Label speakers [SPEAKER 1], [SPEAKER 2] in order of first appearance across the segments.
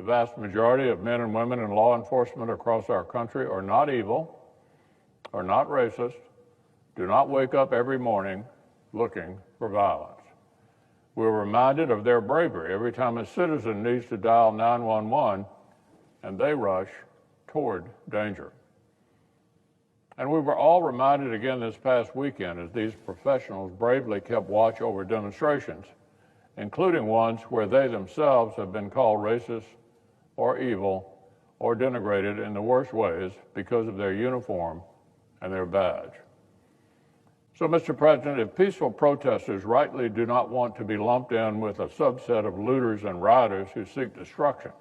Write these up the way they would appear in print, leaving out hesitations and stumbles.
[SPEAKER 1] The vast majority of men and women in law enforcement across our country are not evil, are not racist, do not wake up every morning looking for violence. We're reminded of their bravery every time a citizen needs to dial 911 and they rush toward danger. And we were all reminded again this past weekend as these professionals bravely kept watch over demonstrations, including ones where they themselves have been called racist or evil or denigrated in the worst ways because of their uniform and their badge. So, Mr. President, if peaceful protesters rightly do not want to be lumped in with a subset of looters and rioters who seek destruction,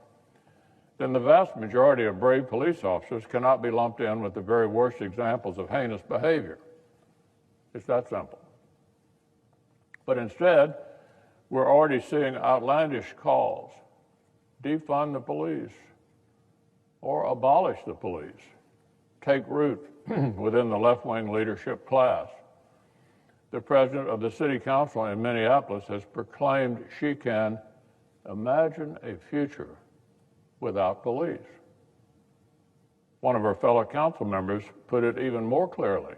[SPEAKER 1] then the vast majority of brave police officers cannot be lumped in with the very worst examples of heinous behavior. It's that simple. But instead, we're already seeing outlandish calls: defund the police or abolish the police, take root within the left-wing leadership class. The president of the city council in Minneapolis has proclaimed she can imagine a future without police. One of her fellow council members put it even more clearly.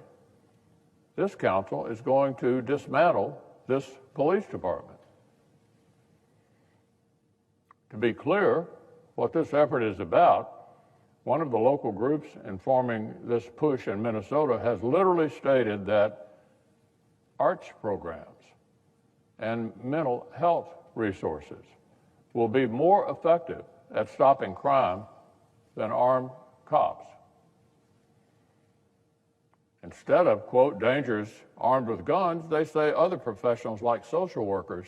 [SPEAKER 1] This council is going to dismantle this police department. To be clear, what this effort is about, one of the local groups informing this push in Minnesota has literally stated that arts programs and mental health resources will be more effective at stopping crime than armed cops. Instead of, quote, dangers armed with guns, they say other professionals like social workers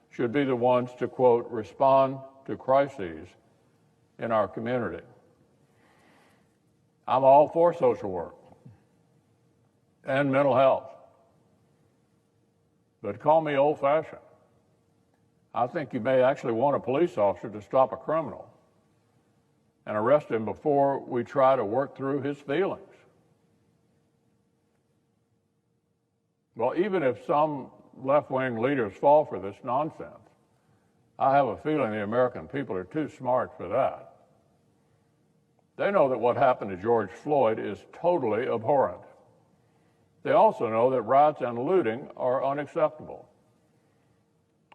[SPEAKER 1] should be the ones to, quote, respond to crises in our community. I'm all for social work and mental health, but call me old-fashioned. I think you may actually want a police officer to stop a criminal and arrest him before we try to work through his feelings. Well, even if some left-wing leaders fall for this nonsense, I have a feeling the American people are too smart for that. They know that what happened to George Floyd is totally abhorrent. They also know that riots and looting are unacceptable.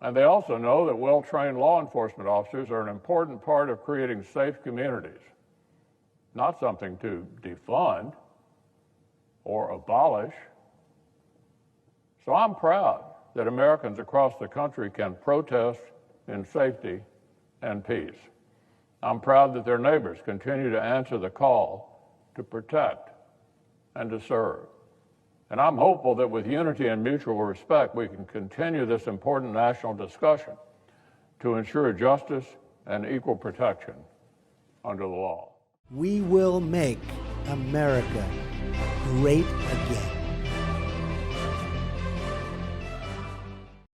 [SPEAKER 1] And they also know that well-trained law enforcement officers are an important part of creating safe communities, not something to defund or abolish. So I'm proud that Americans across the country can protest in safety and peace. I'm proud that their neighbors continue to answer the call to protect and to serve. And I'm hopeful that with unity and mutual respect, we can continue this important national discussion to ensure justice and equal protection under the law.
[SPEAKER 2] We will make America great again.